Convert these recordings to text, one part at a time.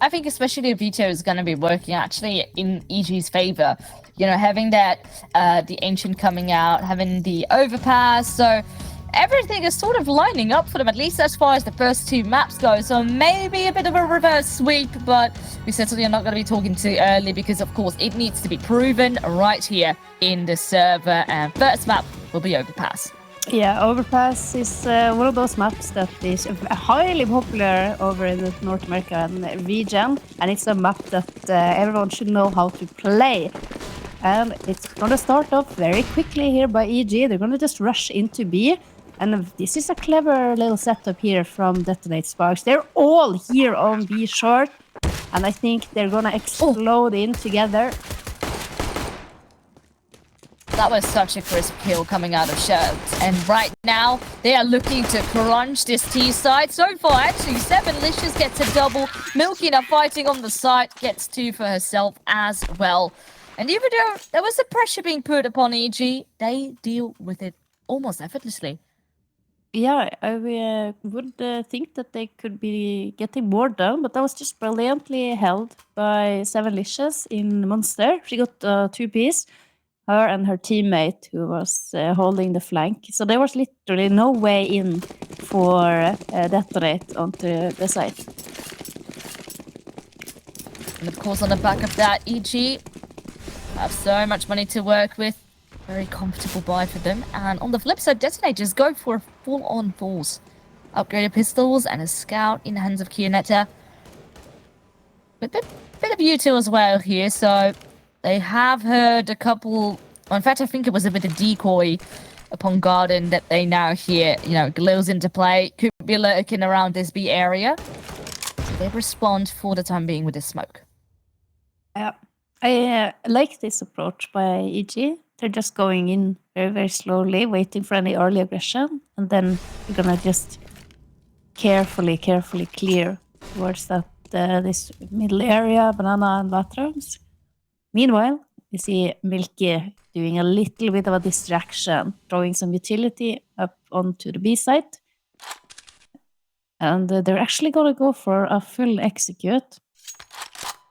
I think especially Vito is going to be working actually in EG's favor. You know, having that, the Ancient coming out, having the Overpass, so everything is sort of lining up for them, at least as far as the first two maps go. So maybe a bit of a reverse sweep, but we certainly are not going to be talking too early because, of course, it needs to be proven right here in the server. And first map will be Overpass. Yeah, Overpass is one of those maps that is highly popular over in the North American region, and it's a map that everyone should know how to play. And it's gonna start off very quickly here by EG. They're gonna just rush into B, and this is a clever little setup here from Detonate Sparks. They're all here on B short, and I think they're gonna explode in together. That was such a crisp kill coming out of Chowdzz. And right now, they are looking to crunch this T side. So far, actually, 7licious gets a double. Milky now fighting on the side, gets 2 for herself as well. And even though there was some pressure being put upon EG, they deal with it almost effortlessly. Yeah, I would think that they could be getting more done, but that was just brilliantly held by 7licious in Monster. She got 2 piece. Her and her teammate who was holding the flank. So there was literally no way in for Detonate onto the site. And of course, on the back of that, EG have so much money to work with. Very comfortable buy for them. And on the flip side, Detonate just go for a full-on force. Upgraded pistols and a scout in the hands of Kionetta. With a bit of util as well here, so they have heard a couple. Well, in fact, I think it was a bit of decoy upon Garden that they now hear, you know, Glill's into play. Could be lurking around this B area. So they respond for the time being with the smoke. Yeah, I like this approach by EG. They're just going in very, very slowly, waiting for any early aggression. And then you're gonna just carefully clear towards that this middle area, banana and bathrooms. Meanwhile, we see Milky doing a little bit of a distraction, throwing some utility up onto the B site. And they're actually going to go for a full execute.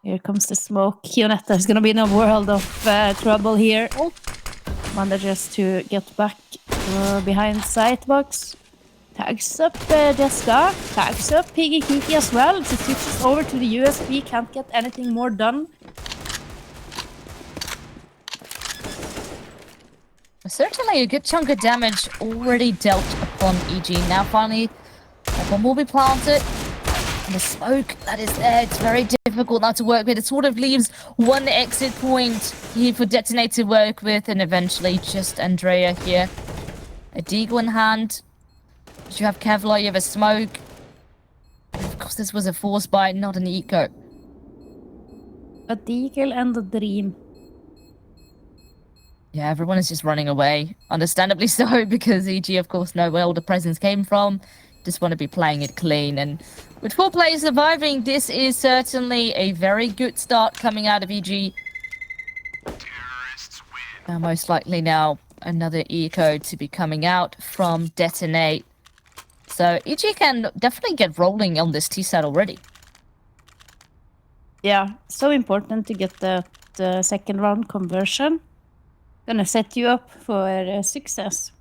Here comes the smoke. Kionetta is going to be in a world of trouble here. Oh. Manages to get back behind site box. Tags up jesscas. Tags up Piggy Kiki as well. She switches over to the USB. Can't get anything more done. Certainly a good chunk of damage already dealt upon EG. Now finally, that bomb will be planted. And the smoke that is there, it's very difficult now to work with. It sort of leaves one exit point here for Detonate to work with, and eventually just Andrea here. A deagle in hand. You have Kevlar, you have a smoke. And of course, this was a force buy, not an eco. A deagle and a dream. Yeah, everyone is just running away. Understandably so, because EG, of course, know where all the presents came from. Just want to be playing it clean. And with 4 players surviving, this is certainly a very good start coming out of EG. Most likely now another eco to be coming out from Detonate. So EG can definitely get rolling on this T-side already. Yeah, so important to get the second round conversion. Gonna set you up for success.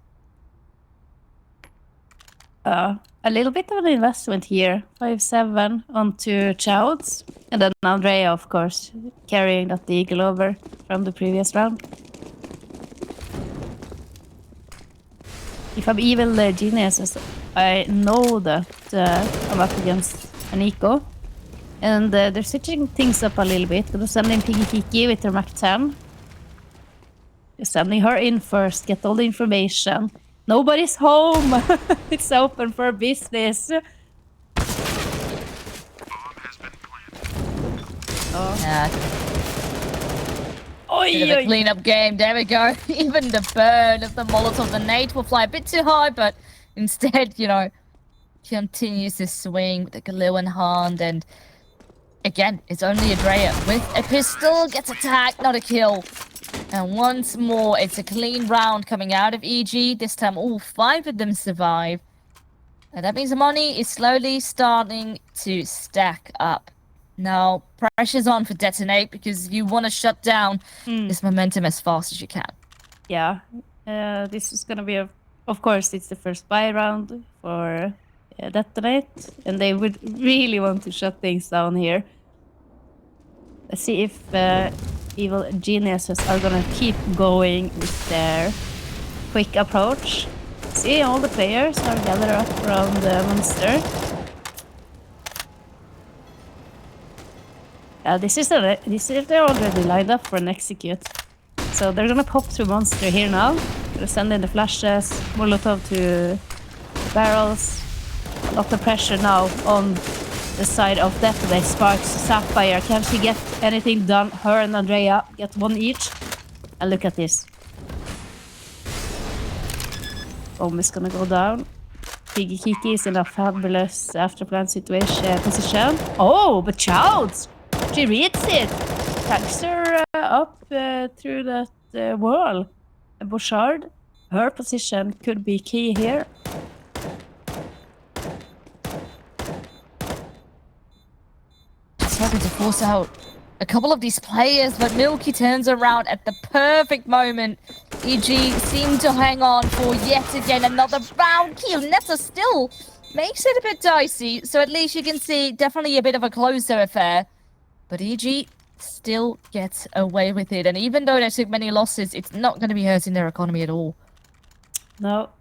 A little bit of an investment here. 5-7 onto Chowdzz. And then Andrea, of course, carrying that eagle over from the previous round. If I'm evil geniuses, I know that I'm up against an eco. And they're switching things up a little bit. Gonna send in Piggy Kiki with her Mac 10. Sending her in first, get all the information. Nobody's home. It's open for business. Oh. Yeah. Bit of a clean-up game. There we go. Even the burn of the Molotov, the nade will fly a bit too high, but instead, you know, continues to swing with the Galil in hand. And again, it's only Andrea with a pistol. Gets attacked, not a kill. And once more, it's a clean round coming out of EG. This time, all 5 of them survive. And that means the money is slowly starting to stack up. Now, pressure's on for Detonate because you want to shut down this momentum as fast as you can. Yeah, this is gonna be of course, it's the first buy round for Detonate, and they would really want to shut things down here. Let's see if evil geniuses are gonna keep going with their quick approach. See, all the players are gathered up around the monster. This is they're already lined up for an execute. So they're gonna pop through monster here now. Gonna send in the flashes, Molotov to barrels. A lot of pressure now on the side of Detonate. Sparks, Sapphire. Can she get anything done? Her and Andrea get one each. And look at this. Bomb is gonna go down. Piggy Kiki is in a fabulous afterplan position. Oh, but Chowdzz! She reads it! Tags her up through that wall. Bouchard, her position could be key here. Just hoping to force out a couple of these players, but Milky turns around at the perfect moment. EG seemed to hang on for yet again another round. Kionetta still makes it a bit dicey, so at least you can see definitely a bit of a closer affair. But EG still gets away with it, and even though they took many losses, it's not going to be hurting their economy at all. No.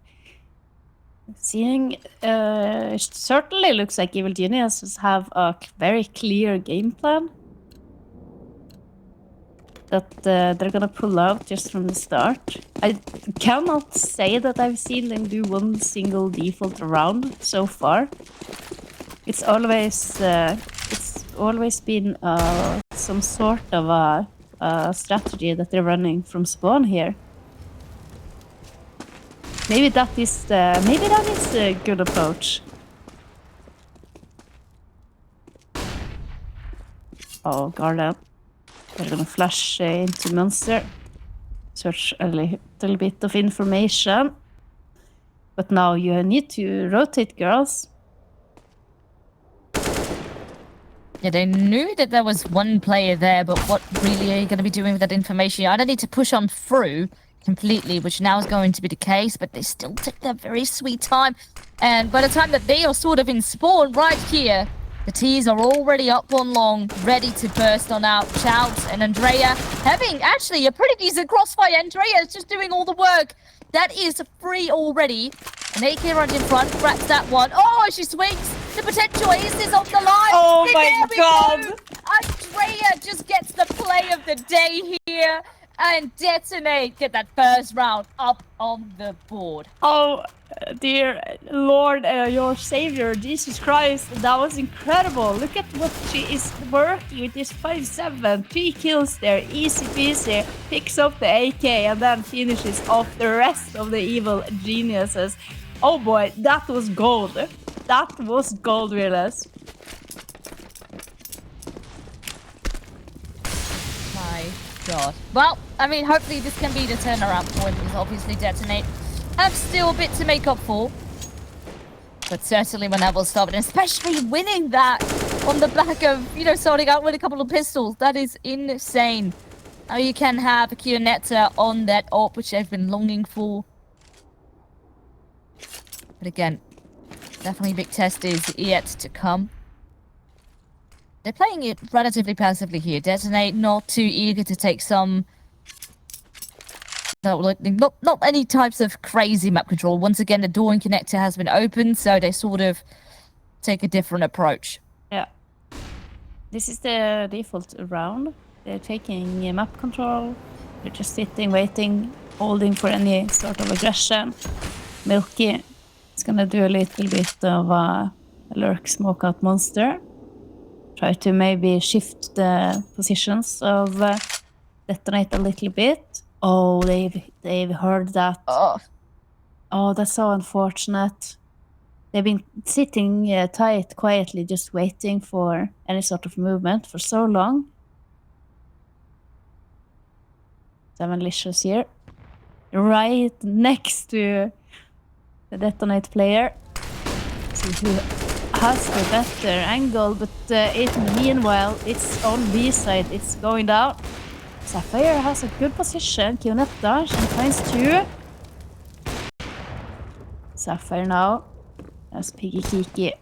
Seeing, it certainly looks like Evil Geniuses have a very clear game plan that they're gonna pull out just from the start. I cannot say that I've seen them do one single default round so far. It's always been some sort of a strategy that they're running from spawn here. Maybe that is a good approach. Oh, Garland. They're gonna flash into monster. Search a little bit of information. But now you need to rotate, girls. Yeah, they knew that there was one player there, but what really are you going to be doing with that information? I don't need to push on through completely, which now is going to be the case, but they still take their very sweet time. And by the time that they are sort of in spawn right here, the T's are already up on long, ready to burst on out. Chowdzz and Andrea having actually a pretty decent crossfire. Andrea is just doing all the work. That is free already. An AK runs in front, grabs that one. Oh, she swings. The potential ace is on the line. Oh and my God. Go. Andrea just gets the play of the day here. And Detonate get that first round up on the board. Oh, dear Lord, your Savior, Jesus Christ, that was incredible. Look at what she is working with this 5-7. 3 kills there, easy peasy. Picks up the AK and then finishes off the rest of the evil geniuses. Oh boy, that was gold. That was gold, Willis. My God. Well, I mean, hopefully this can be the turnaround point, because obviously Detonate have still a bit to make up for. But certainly when that was stopped, and especially winning that on the back of, starting out with a couple of pistols, that is insane. Now you can have Kionetta on that AWP, which they've been longing for. But again, definitely big test is yet to come. They're playing it relatively passively here. Detonate not too eager to take some... Not any types of crazy map control. Once again, the door and connector has been opened, so they sort of take a different approach. Yeah. This is the default round. They're taking map control. They're just sitting, waiting, holding for any sort of aggression. Milky is gonna do a little bit of a lurk smoke out monster. Try to maybe shift the positions of Detonate a little bit. Oh, they've heard that. Oh, that's so unfortunate. They've been sitting tight, quietly, just waiting for any sort of movement for so long. 7licious here. Right next to the Detonate player. See who has the better angle, but meanwhile, it's on B side. It's going down. Sapphire has a good position. Kionetta, she finds 2. Sapphire now. That's Piggy Kiki.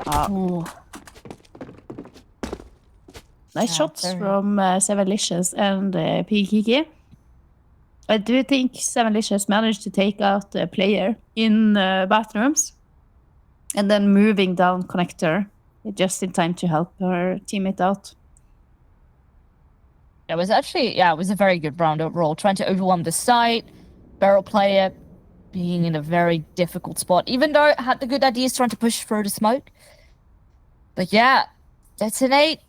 Oh. Nice shots from Sevenlicious and Piggy Kiki. I do think Sevenlicious managed to take out the player in bathrooms and then moving down connector just in time to help her teammate out. It was actually, it was a very good round overall. Trying to overwhelm the site, barrel player being in a very difficult spot, even though it had the good ideas trying to push through the smoke. But yeah, Detonate,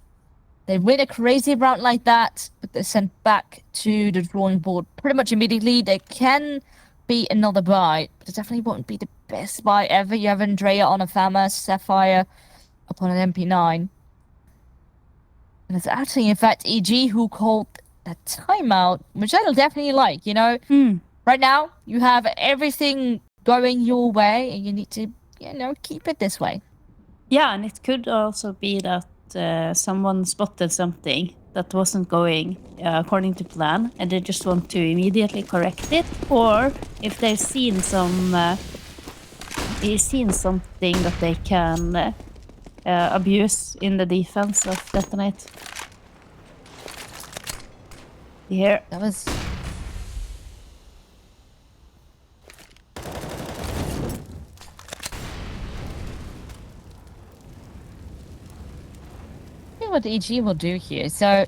they win a crazy round like that, but they're sent back to the drawing board pretty much immediately. They can be another buy, but it definitely won't be the best buy ever. You have Andrea on a Fama, Sapphire upon an MP9. And it's actually, in fact, EG who called that timeout, which I definitely like, you know? Right now, you have everything going your way, and you need to, keep it this way. Yeah, and it could also be that someone spotted something that wasn't going according to plan, and they just want to immediately correct it. Or if they've seen something that they can abuse in the defense of Detonate. Here. That was... what EG will do here. So,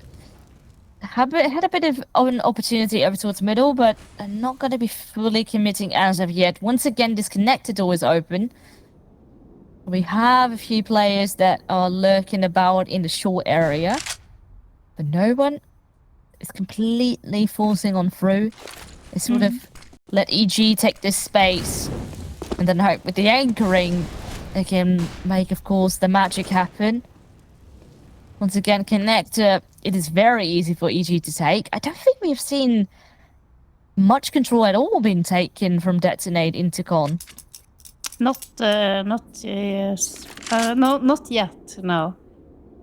had a bit of an opportunity over towards middle, but they're not going to be fully committing as of yet. Once again, this connector door is open. We have a few players that are lurking about in the short area, but no one is completely forcing on through. They sort of let EG take this space and then hope with the anchoring they can make, of course, the magic happen. Once again, connector, it is very easy for EG to take. I don't think we've seen much control at all being taken from Detonate into Con. Not yet, no.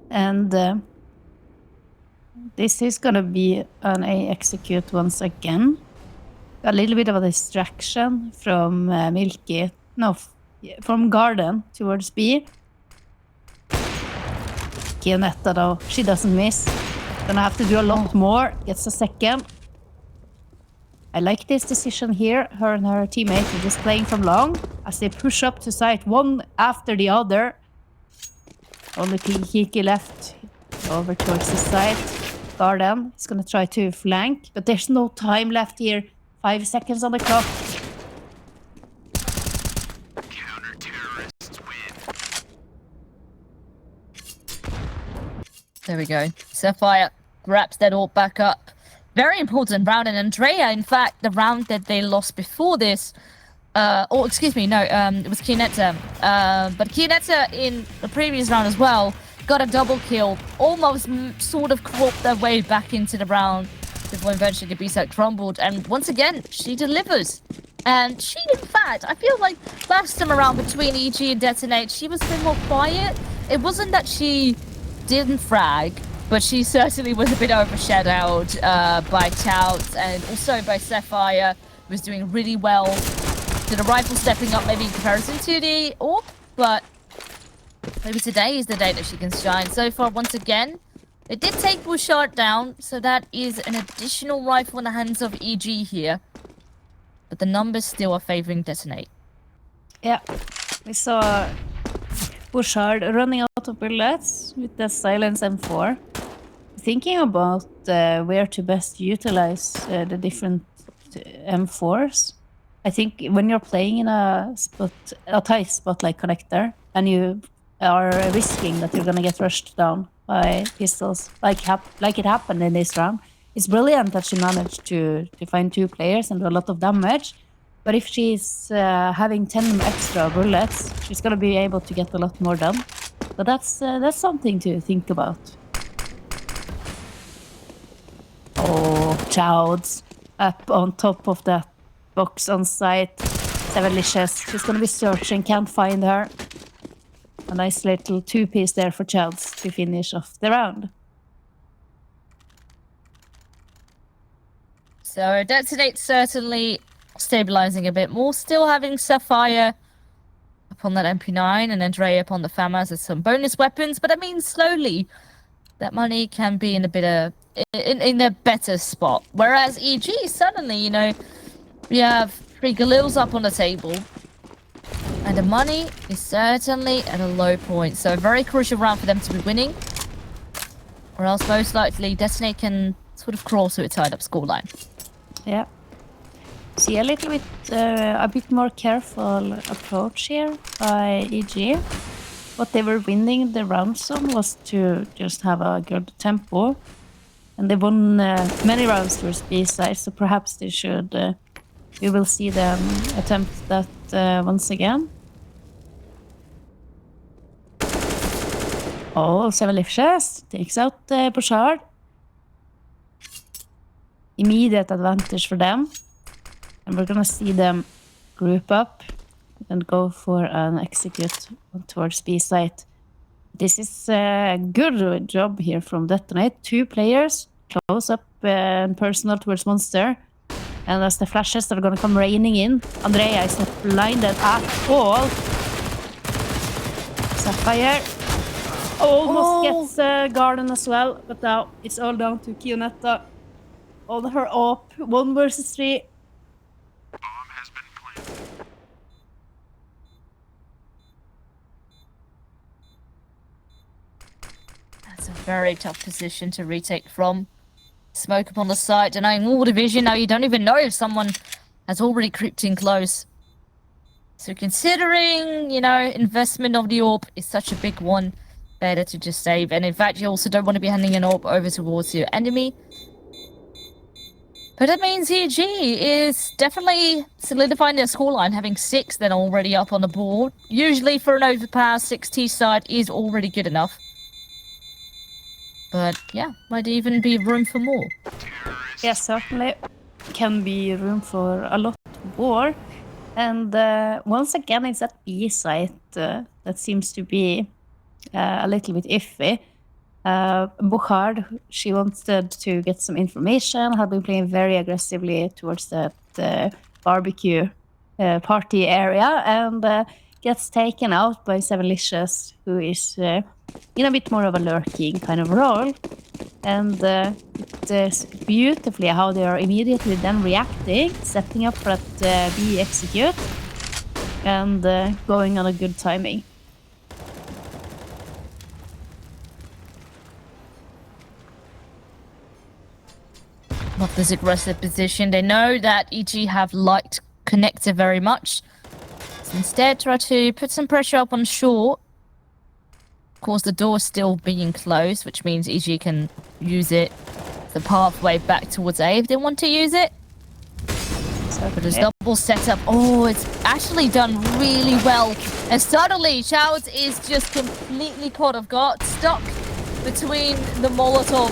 And this is gonna be an A execute once again. A little bit of a distraction from Milky. No, from Garden towards B. Kionetta though, she doesn't miss. Gonna have to do a lot more. Gets a second. I like this decision here. Her and her teammate are just playing from long as they push up to site one after the other. Only Kiki left over towards the site. Garden is gonna try to flank, but there's no time left here. 5 seconds on the clock. There we go. Sapphire wraps that all back up. Very important round. And Andrea, in fact, the round that they lost before this, it was Kionetta. But Kionetta in the previous round as well got a double kill, almost sort of crawled their way back into the round before eventually the B-side crumbled. And once again, she delivers. And she, in fact, I feel like last time around between EG and Detonate, she was a bit more quiet. It wasn't that she didn't frag, but she certainly was a bit overshadowed by Chowdzz and also by Sapphire, who was doing really well. To the rifle stepping up maybe in comparison to the AWP, but maybe today is the day that she can shine. So far, once again, they did take Bouchard down, so that is an additional rifle in the hands of EG here. But the numbers still are favoring Detonate. Yeah, we saw Bouchard running out of bullets with the Silence M4. Thinking about where to best utilize the different M4s. I think when you're playing in a tight spot like connector, and you are risking that you're gonna get rushed down by pistols, like it happened in this round, it's brilliant that she managed to find 2 players and do a lot of damage. But if she's having 10 extra bullets, she's gonna be able to get a lot more done. So that's something to think about. Oh, Chowdzz up on top of that box on site. Sevalicious. She's gonna be searching, can't find her. A nice little 2-piece there for Chowdzz to finish off the round. So Detonate certainly stabilizing a bit more, still having Sapphire upon that MP9 and Andrea upon the FAMAS as some bonus weapons, but I mean slowly that money can be in a bit of in a better spot. Whereas EG suddenly, you know, we have 3 Galils up on the table. And the money is certainly at a low point. So a very crucial round for them to be winning. Or else most likely Detonate can sort of crawl to a tied up scoreline. Yeah. See a little bit, a bit more careful approach here by EG. What they were winning the rounds on was to just have a good tempo. And they won many rounds towards B side, so perhaps they should... we will see them attempt that once again. Oh, Sevalicious takes out Bouchard. Immediate advantage for them. And we're gonna see them group up and go for an execute towards B site. This is a good job here from Detonate. 2 players close up and personal towards Monster. And as the flashes are gonna come raining in, Andrea is not blinded at all. Sapphire almost gets Garden as well, but now it's all down to Kionetta on her op. 1 versus 3. That's a very tough position to retake from. Smoke upon the site, denying all the vision. Now you don't even know if someone has already creeped in close. So considering, you know, investment of the orb is such a big one, better to just save. And in fact, you also don't want to be handing an orb over towards your enemy. But that means EG is definitely solidifying their scoreline, having 6 then already up on the board. Usually for an Overpass, 6T side is already good enough. But yeah, might even be room for more. Yes, certainly can be room for a lot more. And once again, it's that B site that seems to be a little bit iffy. Bouchard, she wanted to get some information, had been playing very aggressively towards that barbecue party area, and gets taken out by Sevalicious, who is in a bit more of a lurking kind of role. And it's beautifully how they are immediately then reacting, setting up for that B execute, and going on a good timing. Love this aggressive position. They know that EG have liked Connector very much. So instead, try to put some pressure up on short. Of course, the door still being closed, which means EG can use it as a pathway back towards A if they want to use it. But it's double setup. Oh, it's actually done really well. And suddenly, Chowdzz is just completely caught off guard, stuck between the Molotov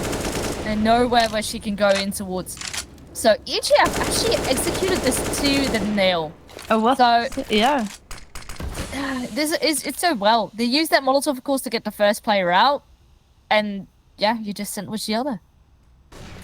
and nowhere where she can go in towards. So EGF actually executed this to the nail. Oh, what? So yeah. It's so well. They used that Molotov, of course, to get the first player out. And yeah, you just sandwich the other.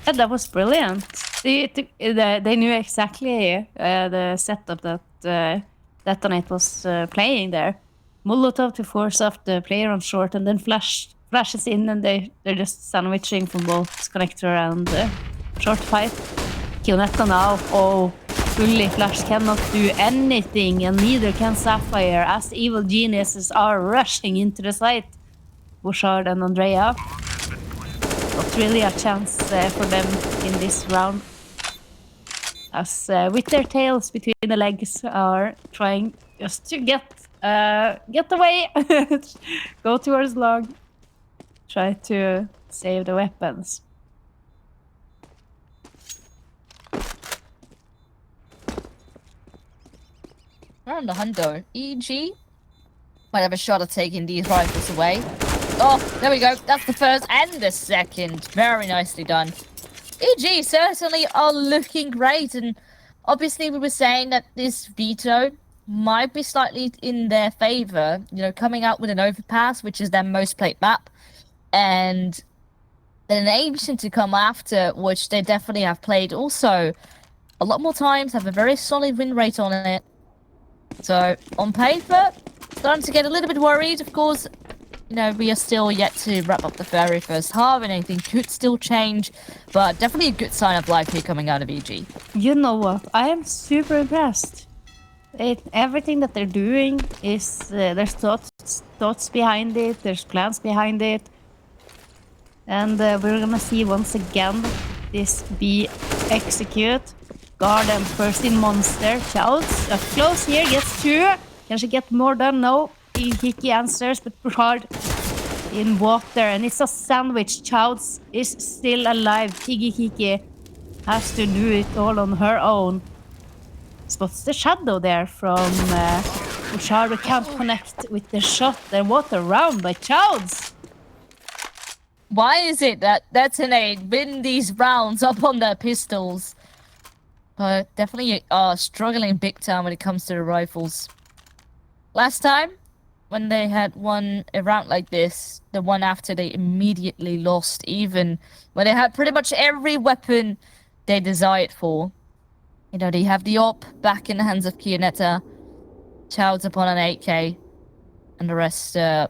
And that was brilliant. They knew exactly the setup that Detonate was playing there. Molotov to force off the player on short, and then flashes in, and they're just sandwiching from both Connector and short fight. Kionetta now, fully flash, cannot do anything, and neither can Sapphire, as evil geniuses are rushing into the site. Bouchard and Andrea. Not really a chance for them in this round. As with their tails between the legs are trying just to get away. Go towards log. Try to save the weapons. We're on the hundo. EG might have a shot at taking these rifles away. Oh, there we go. That's the first and the second. Very nicely done. EG certainly are looking great. And obviously we were saying that this veto might be slightly in their favor. You know, coming out with an Overpass, which is their most played map, and then an Ancient to come after, which they definitely have played also a lot more times, have a very solid win rate on it. So, on paper, starting to get a little bit worried. Of course, you know, we are still yet to wrap up the very first half, and anything could still change, but definitely a good sign of life here coming out of EG. You know what? I am super impressed. Everything that they're doing is there's thoughts behind it. There's plans behind it, and we're gonna see once again this be execute. Garden first in monster. Chowdzz up close here gets 2. Can she get more done? No. Kiki answers, but Bouchard in water, and it's a sandwich. Chowdzz is still alive. Kiki has to do it all on her own. Spots the shadow there from Bouchard. We can't connect with the shot. There, what a round by Chowdzz. Why is it that Detonate win these rounds up on their pistols? But definitely struggling big time when it comes to the rifles. Last time, when they had won a round like this, the one after they immediately lost, even when they had pretty much every weapon they desired for. You know, they have the op back in the hands of Kionetta, Chowdzz upon an 8k, and the rest, yeah.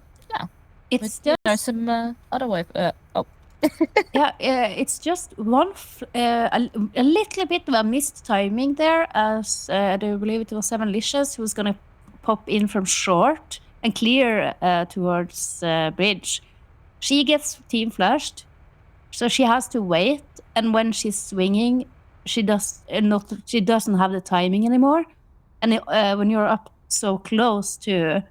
It's with, just some other way. it's just a little bit of a missed timing there, as I do believe it was 7licious who's gonna pop in from short and clear towards bridge. She gets team flushed, so she has to wait, and when she's swinging, she doesn't have the timing anymore. And when you're up so close to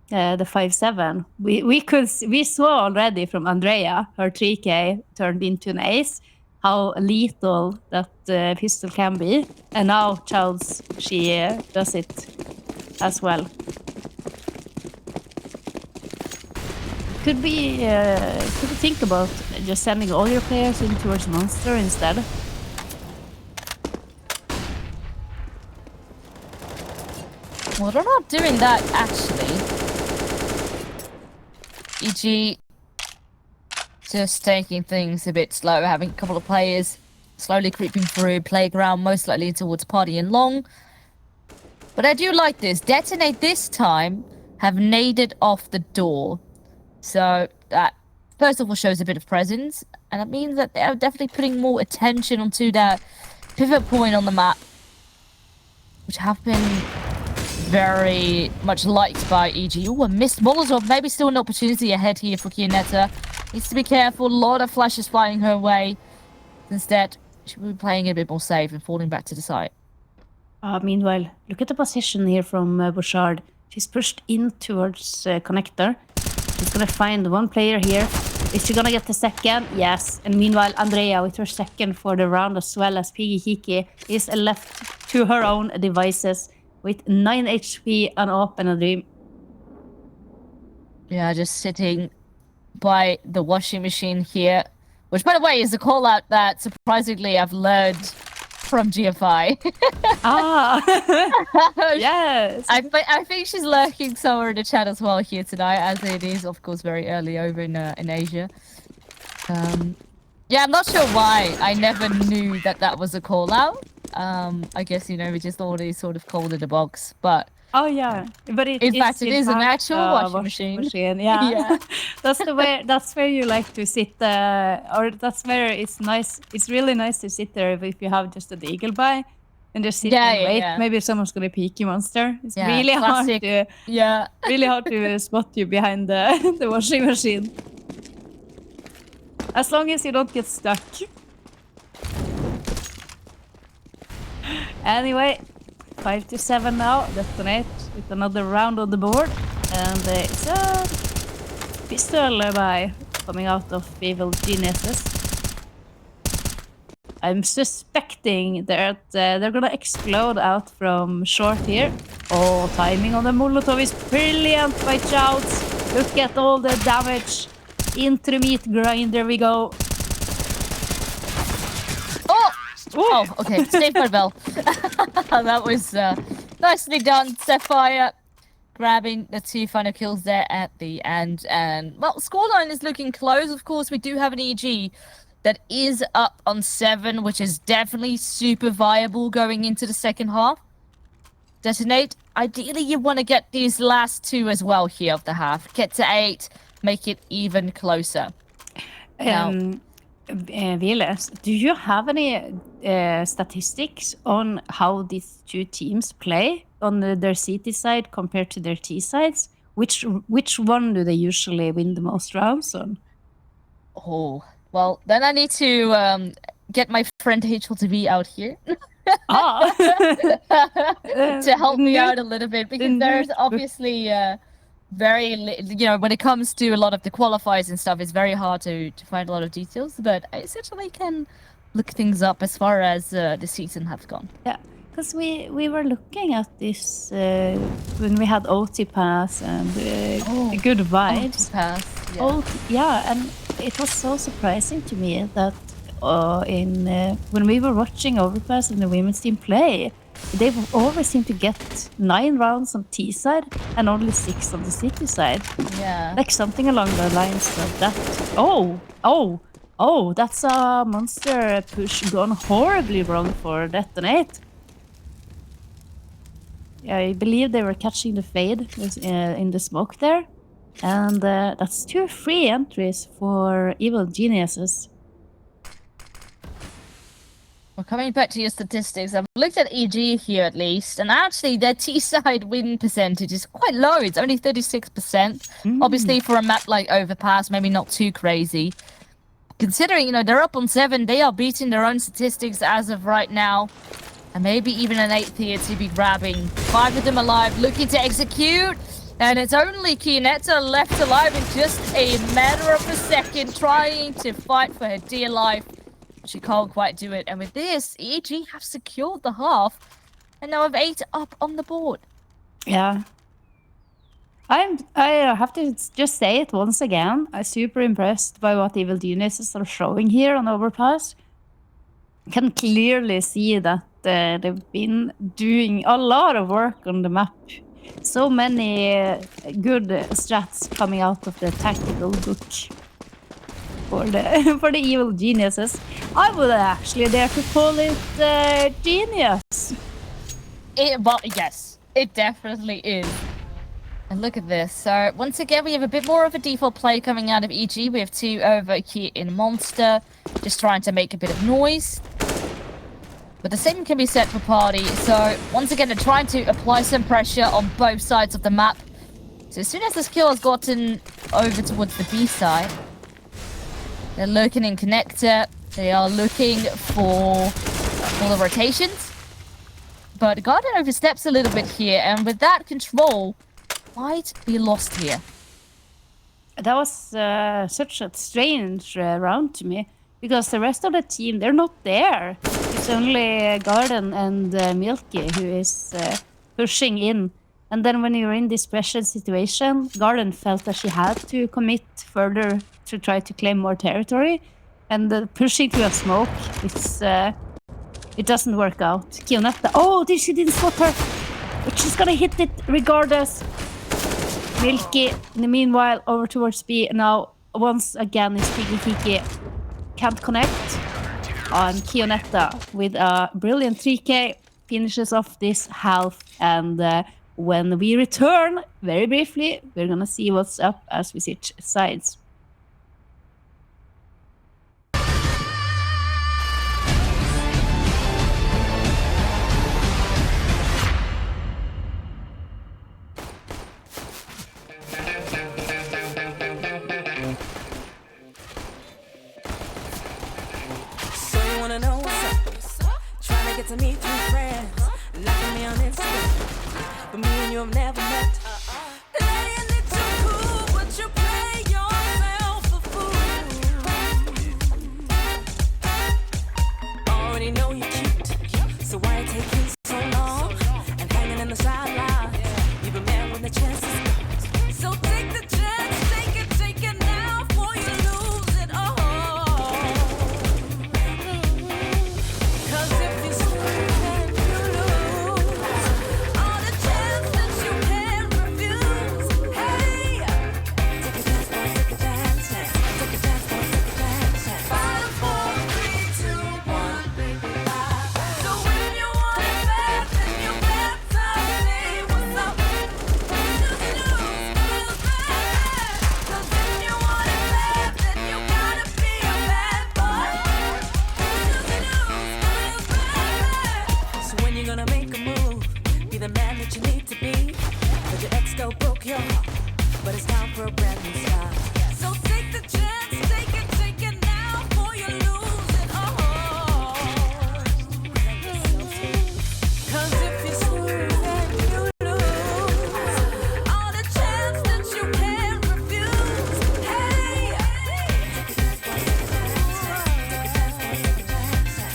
the 5-7, we saw already from Andrea, her 3k turned into an ace, how lethal that pistol can be, and now Chowdzz, she does it as well. Could we think about just sending all your players in towards monster instead? Well, they're not doing that, actually. EG just taking things a bit slow, having a couple of players slowly creeping through playground, most likely towards party and long. But I do like this. Detonate this time have naded off the door. So that, first of all, shows a bit of presence, and that means that they're definitely putting more attention onto that pivot point on the map, which have been very much liked by EG. Ooh, a missed Molotov. Maybe still an opportunity ahead here for Kionetta. Needs to be careful. A lot of flashes flying her way. Instead, she will be playing a bit more safe and falling back to the side. Meanwhile, look at the position here from Bouchard. She's pushed in towards connector. She's gonna find one player here. Is she gonna get the second? Yes. And meanwhile, Andrea with her second for the round, as well as Piggy Kiki is left to her own devices with 9 HP, an AWP and a dream. Yeah, just sitting by the washing machine here. Which, by the way, is a call out that surprisingly I've learned from GFI. Yes. I think she's lurking somewhere in the chat as well here tonight, as it is, of course, very early over in Asia. Yeah, I'm not sure why. I never knew that was a call out. I guess, you know, we just already sort of called it a box, but... Oh yeah, but in fact, it is an actual washing machine. Yeah, yeah. That's where you like to sit, or that's where it's nice. It's really nice to sit there if you have just an eagle by and just sit and wait. Yeah. Maybe someone's gonna peek you, monster. It's really classic. Really hard to spot you behind the washing machine. As long as you don't get stuck. Anyway. 5-7 now. Detonate with another round on the board, and it's a pistol by coming out of evil geniuses. I'm suspecting that they're gonna explode out from short here. Oh, timing on the Molotov is brilliant by Chowdzz. Look at all the damage. Into the meat grinder we go. Oh, okay. Saved by the bell. That Nicely done, Sapphire. Grabbing the 2 final kills there at the end. And, well, scoreline is looking close. Of course, we do have an EG that is up on 7, which is definitely super viable going into the second half. Detonate, ideally you want to get these last 2 as well here of the half. Get to 8, make it even closer. Viles, do you have any statistics on how these 2 teams play on their CT side compared to their T sides? Which one do they usually win the most rounds on? Oh, well, then I need to get my friend HLTV out here. To help me out a little bit, because there's obviously when it comes to a lot of the qualifiers and stuff, it's very hard to find a lot of details, but I essentially can look things up as far as the season has gone. Yeah, because we were looking at this when we had OT Pass and good vibes. OT Pass, and it was so surprising to me that when we were watching Overpass and the women's team play, they always seem to get 9 rounds on T side and only 6 on the city side. Yeah. Like something along the lines of that. Oh, that's a monster push gone horribly wrong for Detonate. Yeah, I believe they were catching the fade in the smoke there. And that's 2 free entries for Evil Geniuses. Well, coming back to your statistics, I've looked at EG here at least, and actually their T-side win percentage is quite low. It's only 36%. Obviously, for a map like Overpass, maybe not too crazy. Considering, they're up on 7, they are beating their own statistics as of right now. And maybe even an 8th here to be grabbing. 5 of them alive, looking to execute. And it's only Kionetta left alive in just a matter of a second, trying to fight for her dear life. She can't quite do it. And with this, EG have secured the half and now have 8 up on the board. Yeah. I have to just say it once again. I'm super impressed by what Evil Geniuses are showing here on Overpass. Can clearly see that they've been doing a lot of work on the map. So many good strats coming out of the tactical book. For the Evil Geniuses. I would actually dare to call it genius. Well, yes, it definitely is. And look at this. So once again, we have a bit more of a default play coming out of EG. We have 2 over here in Monster, just trying to make a bit of noise. But the same can be said for Party. So once again, they're trying to apply some pressure on both sides of the map. So as soon as this kill has gotten over towards the B side, they're looking in Connector. They are looking for all the rotations. But Garden oversteps a little bit here, and with that, control might be lost here. That was such a strange round to me, because the rest of the team, they're not there. It's only Garden and Milky who is pushing in. And then when you're in this special situation, Garden felt that she had to commit further to try to claim more territory. And pushing to a smoke, it doesn't work out. Kionetta, she didn't spot her. But she's gonna hit it regardless. Milky, in the meanwhile, over towards B. Now, once again, is Kiki. Can't connect. And Kionetta, with a brilliant 3K, finishes off this half. And when we return, very briefly, we're gonna see what's up as we switch sides. To meet 3 friends, liking me on Instagram, but me and you have never met. Playing it too cool, but you play yourself a fool. Already know you're cute, so why it take you so long? And hanging in the sideline, you've been mad when the chance is gone. So take the chance, take it now, before you lose it all. 'Cause if you all what you need to be. But your ex go broke your heart. But it's time for a brand new start. So take the chance, take it now, before you lose it all. 'Cause if you swerve, then you lose all the chance that you can't refuse. Hey,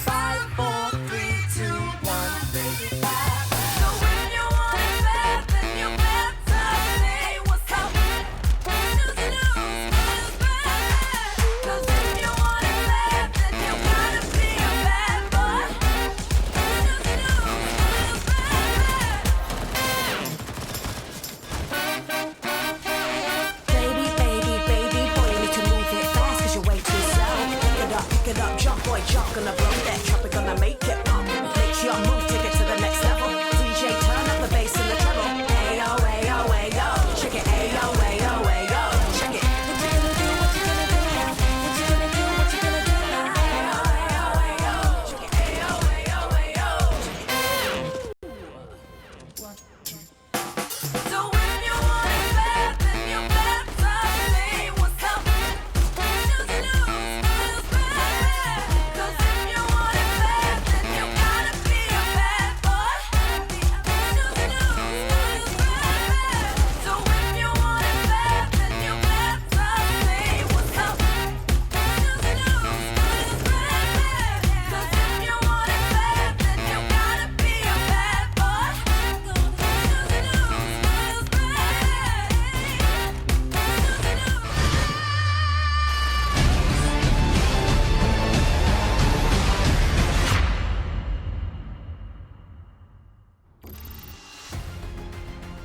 5, 4, 3, 2, 1, baby, 5. So when you want it bad, then you better say what's up. Choose to lose bad. 'Cause if you want it bad, then you gotta be a bad boy. Choose to lose bad. Baby, boy, you need to move it fast 'cause you're way too slow. Pick it up, jump, boy, jump, gonna blow that trumpet, gonna make it pump. Make your move, take it to the next level. DJ, turn up the bass and the treble. Ayo, ayo, ayo, check it, ayo, ayo, ayo, check it. What you gonna do, what you gonna do now? What you gonna do, what you gonna do now? Ayo, ayo, ayo, check it, ayo, ayo, ayo, so when you want it bad, then you better say what's up. Choose to lose bad. 'Cause if you want it bad, then you gotta be a bad boy. Choose to lose bad. So when you want it bad, then you better say what's up. Choose to lose bad. 'Cause if you want it bad, then you gotta be a bad boy. Choose to lose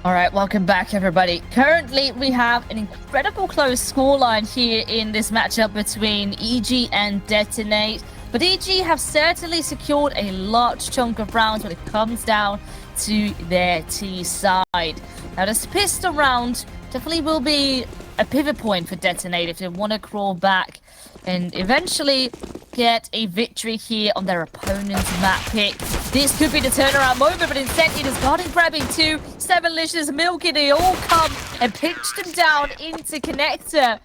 All right, welcome back, everybody. Currently, we have an incredible close scoreline here in this matchup between EG and Detonate. But EG have certainly secured a large chunk of rounds when it comes down to their T side. Now, this pistol round definitely will be a pivot point for Detonate if they want to crawl back and eventually get a victory here on their opponent's map pick. This could be the turnaround moment, but instead it is Garden grabbing 2, 7licious, Milky, they all come and pinch them down into Kionetta.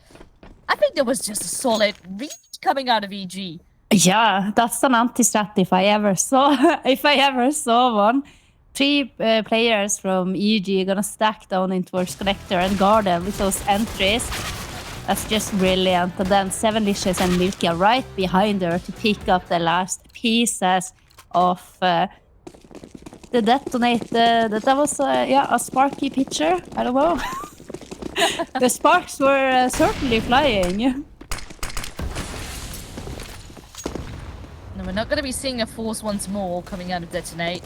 I think there was just a solid read coming out of EG. Yeah, that's an anti-strat if I ever saw one. 3 players from EG gonna stack down in towards Connector and Garden with those entries. That's just brilliant. And then 7licious and Milky are right behind her to pick up the last pieces of the Detonate. That was a sparky picture. I don't know. The sparks were certainly flying. No, we're not going to be seeing a force once more coming out of Detonate.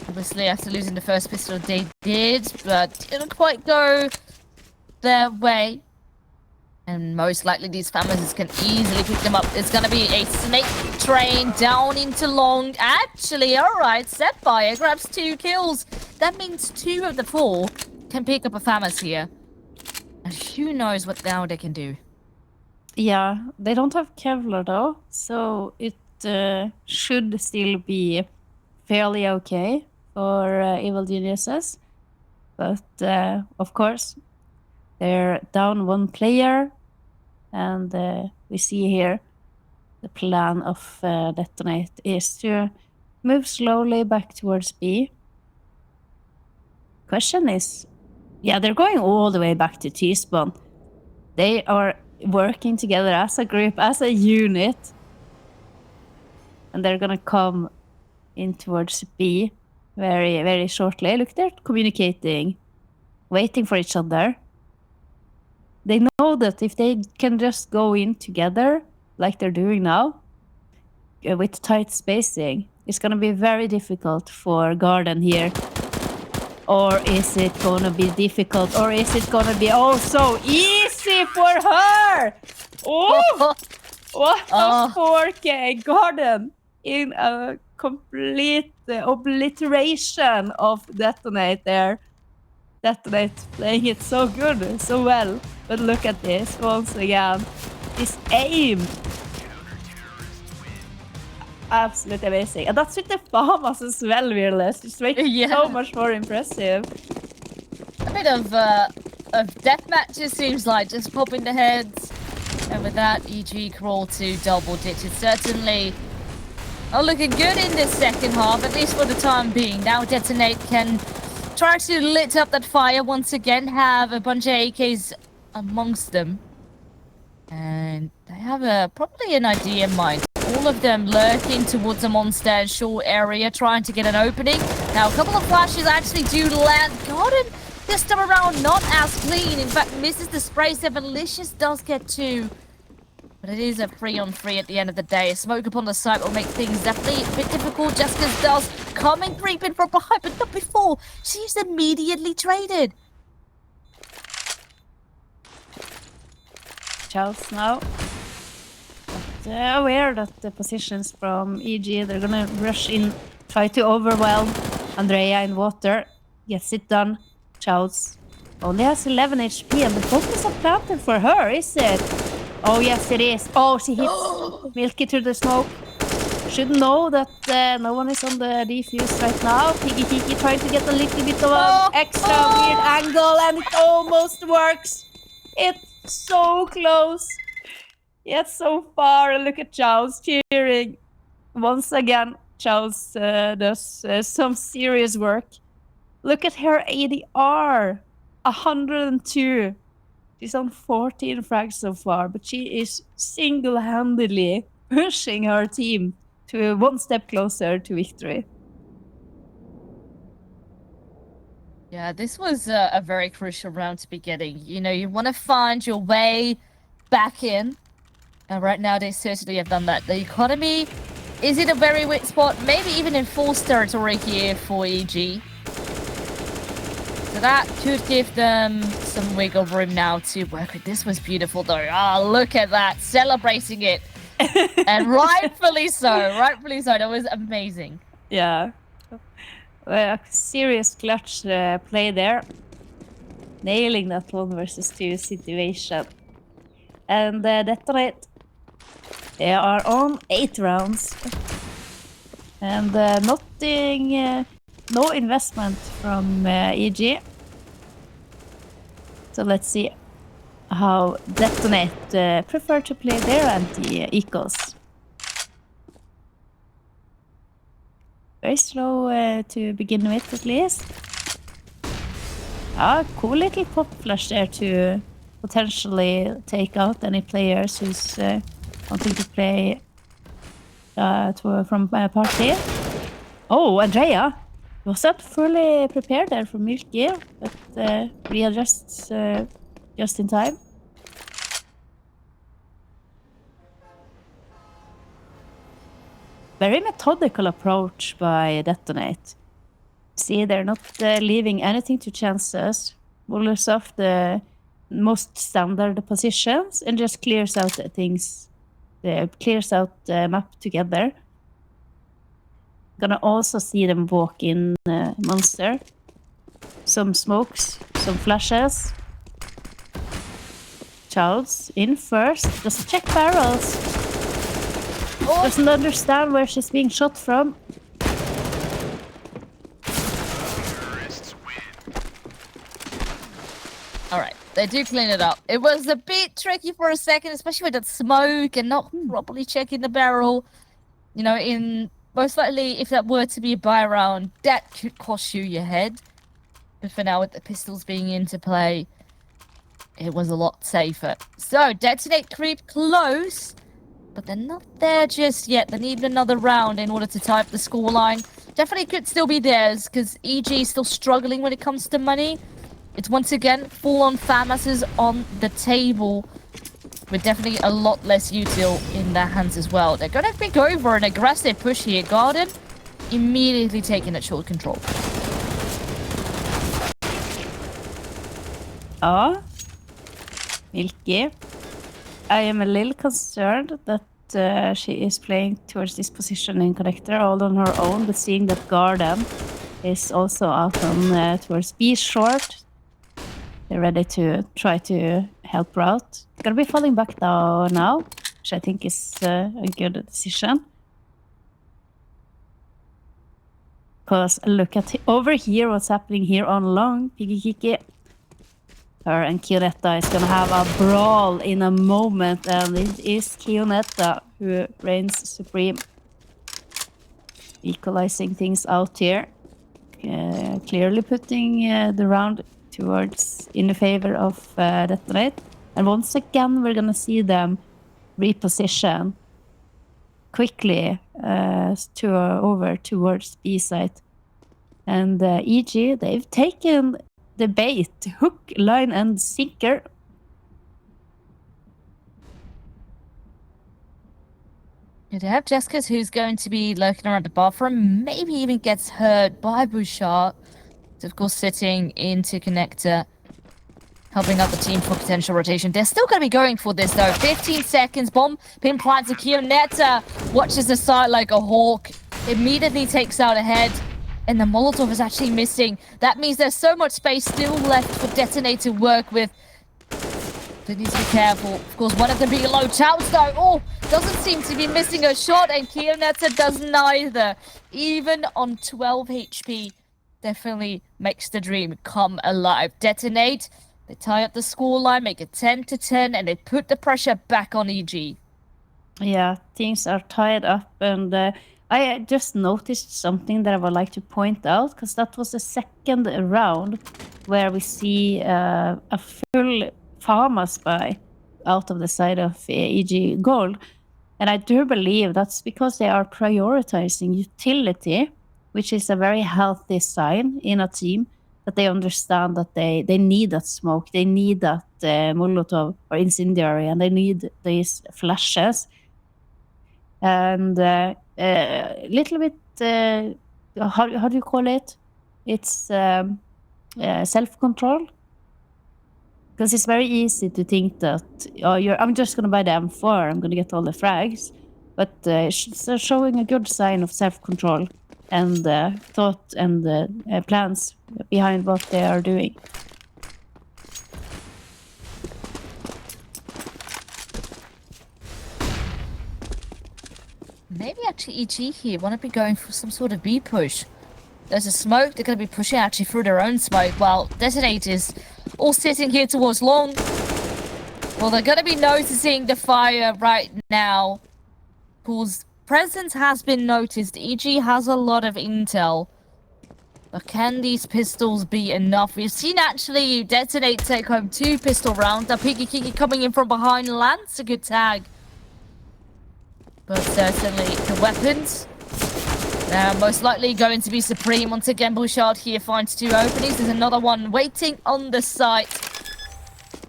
Obviously, after losing the first pistol, they did, but didn't quite go their way. And most likely these families can easily pick them up. It's going to be a snake train down into long. Actually, all right, Setfire grabs 2 kills. That means 2 of the 4 can pick up a FAMAS here. And who knows what now they can do. Yeah, they don't have Kevlar though, so it should still be fairly okay for Evil Geniuses. But of course, they're down 1 player, and we see here the plan of Detonate is to move slowly back towards B. Question is, yeah, they're going all the way back to T-spawn. They are working together as a group, as a unit, and they're gonna come in towards B very, very shortly. Look, they're communicating, waiting for each other. They know that if they can just go in together, like they're doing now, with tight spacing, it's gonna be very difficult for Garden here. Or is it gonna be difficult? Or is it gonna be oh so easy for her? Oh, what a 4K Garden in a complete obliteration of Detonate there. Detonate playing it so good, so well. But look at this once again. This aim. Absolutely amazing. And that's with the farmers as well, Fearless. Just makes it Yeah. so much more impressive. A bit of deathmatch, it seems like, just popping the heads. And with that, EG crawl to double digits. Certainly not looking good in this second half, at least for the time being. Now Detonate can try to lit up that fire once again, have a bunch of AKs amongst them. And they have probably an idea in mind. All of them lurking towards a monster short area, trying to get an opening. Now, a couple of flashes actually do land. Garden this time around not as clean. In fact, misses the spray. Malicious does get 2. But it is a 3-on-3 at the end of the day. A smoke upon the site will make things definitely a bit difficult. jesscas does come and creep in from behind, but not before. She's immediately traded. Chowdzz now. But aware that the positions from EG, they're gonna rush in, try to overwhelm Andrea in water. Gets it done. Chowdzz only has 11 HP, and the focus is planted for her, is it? Oh, yes, it is. Oh, she hits Milky through the smoke. Should know that no one is on the defuse right now. Piggy Kiki trying to get a little bit of an extra weird angle, and it almost works. It's so close. Yet so far. And look at Chowdzz cheering. Once again, Chowdzz does some serious work. Look at her ADR. 102. She's on 14 frags so far, but she is single-handedly pushing her team to one step closer to victory. Yeah, this was a very crucial round to be getting. You know, you want to find your way back in. And right now, they certainly have done that. The economy is in a very weak spot, maybe even in false territory here for EG. So that could give them some wiggle room now to work with. This was beautiful, though. Oh, look at that. Celebrating it. And rightfully so. Rightfully so. That was amazing. Yeah. A serious clutch play there. Nailing that 1-versus-2 situation. And Detonate, they are on 8 rounds. And nothing... no investment from EG. So let's see how Detonate prefer to play their anti-ecos. Very slow to begin with, at least. Cool little pop flash there to potentially take out any players who's wanting to play from a party. Oh, Andrea! Was not fully prepared there for Milky, but readjusts just in time. Very methodical approach by Detonate. See, they're not leaving anything to chances. Rollers off the most standard positions and just clears out things. Clears out the map together. Gonna also see them walk in monster. Some smokes, some flashes. Chowdzz in first. Doesn't check barrels. Doesn't understand where she's being shot from. Alright, they do clean it up. It was a bit tricky for a second, especially with that smoke and not properly checking the barrel. You know, most likely, if that were to be a buy round, that could cost you your head. But for now, with the pistols being into play, it was a lot safer. So, Detonate creep close, but they're not there just yet. They need another round in order to tie up the scoreline. Definitely could still be theirs, because EG is still struggling when it comes to money. It's once again full-on FAMASs on the table, with definitely a lot less util in their hands as well. They're going to go for an aggressive push here. Garden immediately taking at short control. Milky. I am a little concerned that she is playing towards this position in connector all on her own, but seeing that Garden is also out on towards B short. They're ready to try to help her out. Gonna be falling back down now, which I think is a good decision. Because look at over here, what's happening here on long. Piggy Kiki. Her and Kionetta is gonna have a brawl in a moment, and it is Kionetta who reigns supreme. Equalizing things out here. Clearly putting the round towards in the favor of Detonate. And once again, we're gonna see them reposition quickly over towards B site. And EG, they've taken the bait, hook, line, and sinker. You have jesscas who's going to be lurking around the bathroom, maybe even gets hurt by Bouchard. It's of course sitting into Connector, helping out the team for potential rotation. They're still going to be going for this though. 15 seconds, bomb pin plants to Kionetta, watches the side like a hawk, immediately takes out ahead, and the Molotov is actually missing. That means there's so much space still left for Detonate to work with. They need to be careful. Of course, one of them being low. Chowdzz though, oh, doesn't seem to be missing a shot, and Kionetta does neither. Even on 12 HP, definitely makes the dream come alive. Detonate, they tie up the scoreline, make it 10-10, and they put the pressure back on EG. Yeah, things are tied up, and I just noticed something that I would like to point out, because that was the second round where we see a full Pharma spy out of the side of EG Gold. And I do believe that's because they are prioritizing utility, which is a very healthy sign in a team, that they understand that they need that smoke, they need that Molotov or incendiary, and they need these flashes. And little bit, how do you call it? It's self-control. Because it's very easy to think that, I'm just going to buy the M4, I'm going to get all the frags. But it's showing a good sign of self-control and thought and plans behind what they are doing. Maybe actually EG here want to be going for some sort of B push. There's a smoke, they're going to be pushing actually through their own smoke, while Detonate is all sitting here towards long. Well, they're going to be noticing the fire right now, because presence has been noticed. EG has a lot of intel. But can these pistols be enough? We've seen actually Detonate take home 2 pistol rounds. Now Piggy Kiki coming in from behind lands a good tag. But certainly the weapons, they're most likely going to be supreme. Once again, Bouchard here finds 2 openings. There's another one waiting on the site.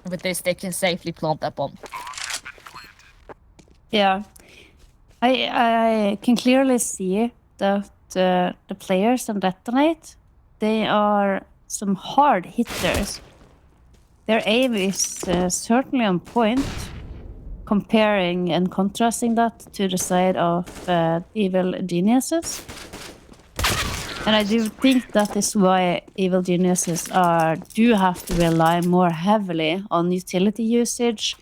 With this, they can safely plant that bomb. Yeah. I can clearly see that the players on Detonate, they are some hard hitters. Their aim is certainly on point, comparing and contrasting that to the side of Evil Geniuses. And I do think that is why Evil Geniuses do have to rely more heavily on utility usage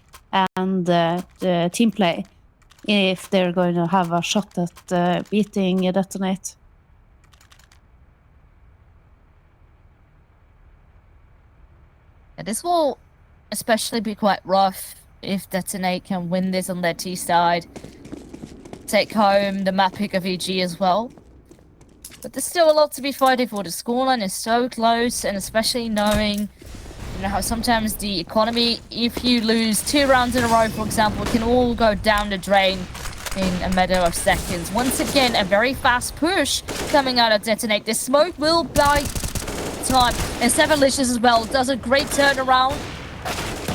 and the team play if they're going to have a shot at beating Detonate. Yeah, this will especially be quite rough if Detonate can win this on their T side. Take home the map pick of EG as well. But there's still a lot to be fighting for. The scoreline is so close, and especially knowing how sometimes the economy, if you lose 2 rounds in a row, for example, it can all go down the drain in a matter of seconds. Once again, a very fast push coming out of Detonate. The smoke will buy time. And Sevalicious as well does a great turnaround.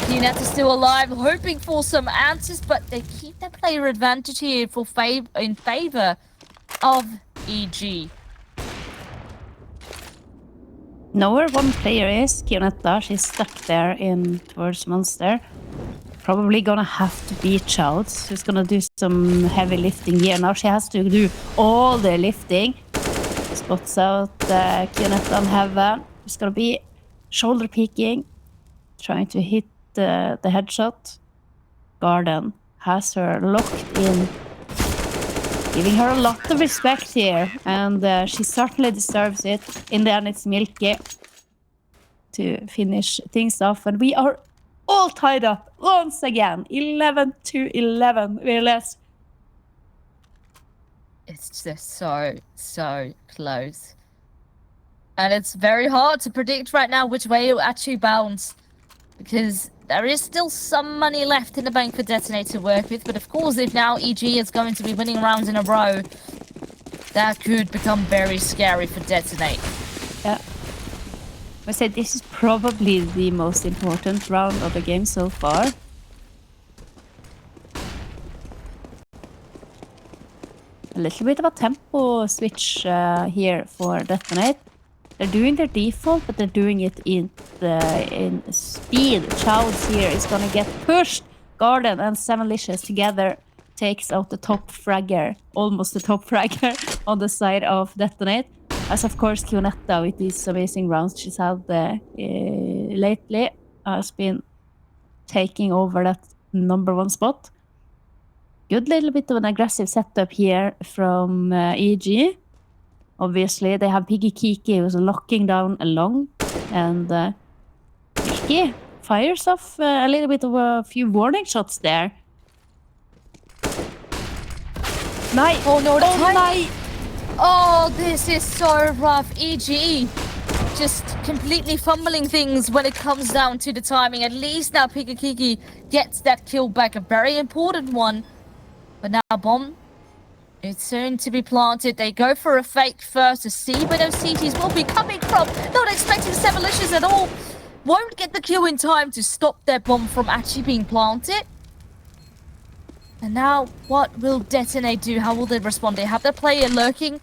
Kionetta still alive, hoping for some answers, but they keep their player advantage here in favor of EG. Know where one player is, Kionetta. She's stuck there in towards Monster. Probably gonna have to beat Chowdzz, who's gonna do some heavy lifting here. Now she has to do all the lifting. Spots out Kionetta on heaven. She's gonna be shoulder peeking, trying to hit the headshot. Garden has her locked in. Giving her a lot of respect here, and she certainly deserves it. In the end, it's Milky to finish things off, and we are all tied up once again. 11-11. We're less. It's just so close. And it's very hard to predict right now which way it will actually bounce. Because there is still some money left in the bank for Detonate to work with. But of course, if now EG is going to be winning rounds in a row, that could become very scary for Detonate. Yeah. I said this is probably the most important round of the game so far. A little bit of a tempo switch here for Detonate. They're doing their default, but they're doing it in speed. Chowdzz here is gonna get pushed. Garden and Sevenlicious together takes out the top fragger, almost the top fragger on the side of Detonate. As of course Kionetta, with these amazing rounds she's had lately, has been taking over that #1 spot. Good little bit of an aggressive setup here from EG. Obviously, they have Piggy Kiki who's locking down along, and Kiki fires off a little bit of a few warning shots there. Nice! Oh no, that's nice! Oh, this is so rough. EG just completely fumbling things when it comes down to the timing. At least now Piggy Kiki gets that kill back, a very important one. But now bomb, it's soon to be planted. They go for a fake first to see where those CTs will be coming from. Not expecting Sevenlicious at all. Won't get the kill in time to stop their bomb from actually being planted. And now, what will Detonate do? How will they respond? They have their player lurking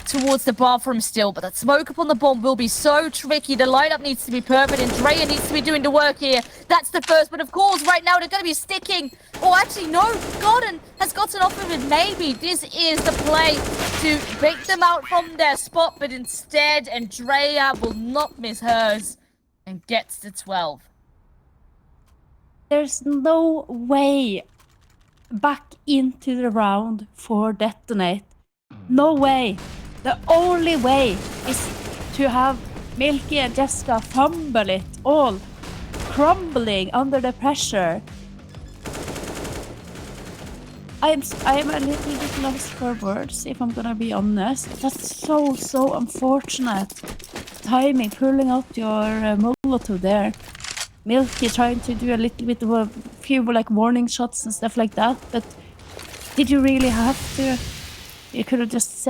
towards the bathroom still, but that smoke upon the bomb will be so tricky. The lineup needs to be perfect, and Drea needs to be doing the work here. That's the first, but of course, right now, they're going to be sticking. Oh, actually, no. Gordon has gotten off of it. Maybe this is the play to break them out from their spot, but instead, Andrea will not miss hers and gets the 12. There's no way back into the round for Detonate. No way. The only way is to have Milky and Jessica fumble it all, crumbling under the pressure. I'm a little bit lost for words, if I'm gonna be honest. That's so unfortunate. Timing, pulling out your Molotov there. Milky trying to do a little bit of a few like warning shots and stuff like that, but did you really have to? You could have just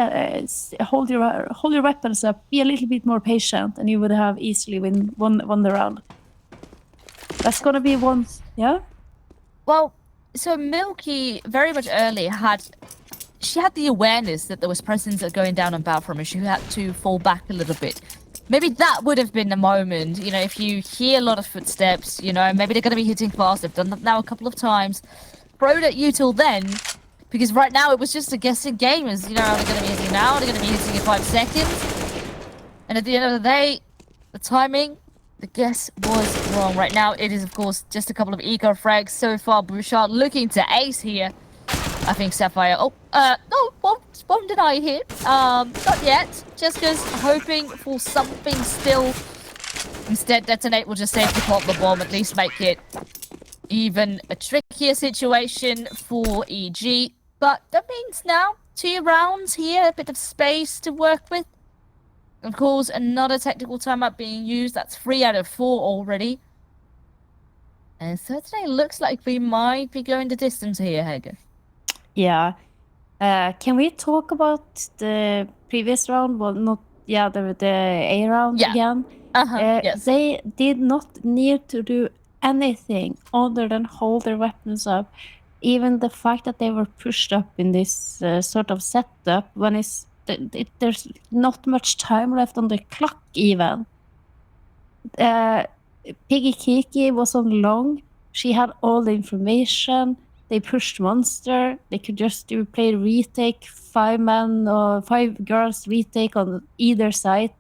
hold your weapons up, be a little bit more patient, and you would have easily won the round. That's gonna be one, yeah. Well, so Milky very much early she had the awareness that there was presence going down on bathroom, and she had to fall back a little bit. Maybe that would have been the moment, you know, if you hear a lot of footsteps, you know, maybe they're going to be hitting fast. They've done that now a couple of times. Throw it at you till then, because right now it was just a guessing game. As you know, are they going to be hitting now? Are they going to be hitting in 5 seconds? And at the end of the day, the timing, the guess was wrong. Right now, it is, of course, just a couple of eco frags so far. Bouchard looking to ace here. I think Sapphire. Oh, no, won't deny here. Not yet. jesscas hoping for something still. Instead, Detonate will just safely pop the bomb, at least make it even a trickier situation for EG. But that means now 2 rounds here, a bit of space to work with. Of course, another technical timeout being used. That's 3 out of 4 already. And certainly looks like we might be going the distance here, Hagen. Yeah. Can we talk about the previous round? Well, not, yeah, the A round again. Yes. They did not need to do anything other than hold their weapons up. Even the fact that they were pushed up in this sort of setup, when there's not much time left on the clock even. Piggy Kiki was on long. She had all the information. They pushed Monster. They could just play retake, 5-man or 5 girls retake on either side.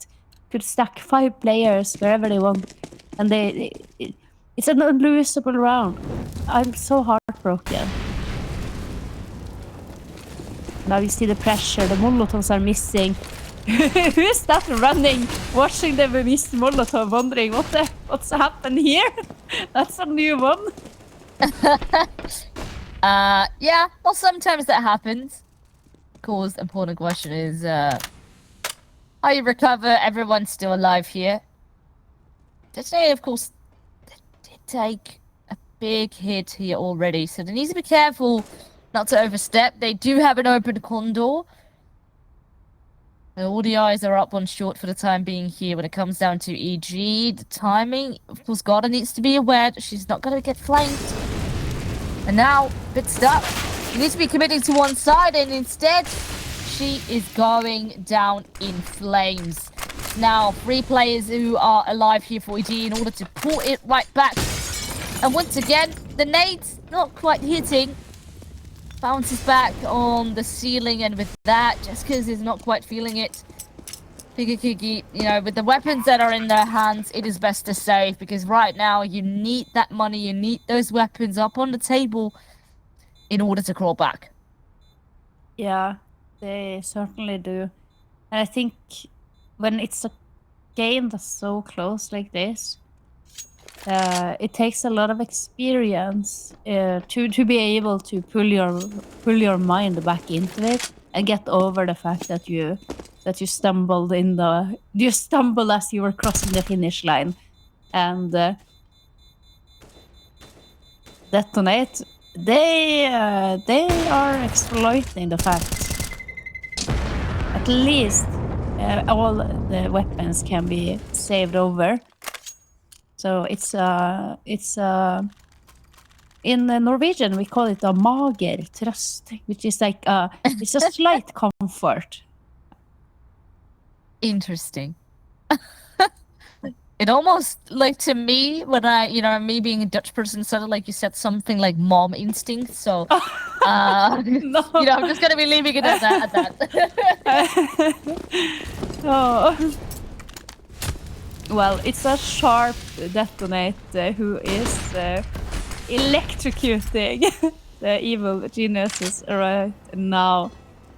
Could stack 5 players wherever they want. And it's an unlosable round. I'm so heartbroken. Now you see the pressure. The Molotovs are missing. Who's that running, watching them miss Molotov, wondering what's happened here? That's a new one. Yeah, well, sometimes that happens. Of course, the important question is, how you recover? Everyone's still alive here. Detonate, of course, did take a big hit here already, so they need to be careful not to overstep. They do have an open condor. All the eyes are up on short for the time being here when it comes down to EG. The timing, of course, Garda needs to be aware that she's not going to get flanked. And now, bit stuck. She needs to be committing to one side, and instead, she is going down in flames. Now, 3 players who are alive here for EG in order to pull it right back. And once again, the nades not quite hitting. Bounces back on the ceiling, and with that, jesscas is not quite feeling it. Kiki, you know, with the weapons that are in their hands, it is best to save, because right now you need that money, you need those weapons up on the table in order to crawl back. Yeah, they certainly do. And I think when it's a game that's so close like this, it takes a lot of experience to be able to pull your mind back into it and get over the fact that you stumbled as you were crossing the finish line. And Detonate, they are exploiting the fact at least all the weapons can be saved over. So it's in Norwegian we call it a mager trøst, which is like it's a slight comfort. Interesting. It almost, like, to me, when me being a Dutch person, sounded like you said something like mom instinct. So, No. I'm just gonna be leaving it at that. Oh. Well, it's a sharp Detonate who is electrocuting the evil geniuses right now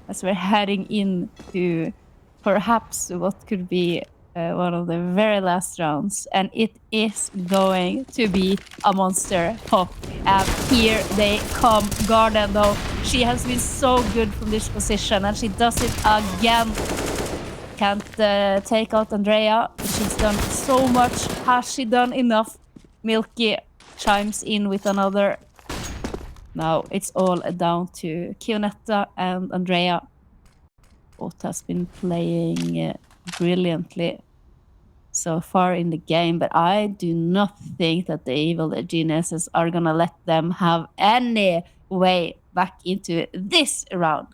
as we're heading into perhaps what could be one of the very last rounds, and it is going to be a monster pop. And here they come. Garden, though, she has been so good from this position, and she does it again. Can't take out Andrea. She's done so much. Has she done enough? Milky chimes in with another. Now it's all down to Kionetta and Andrea. Both has been playing brilliantly so far in the game, but I do not think that the evil geniuses are gonna let them have any way back into this round.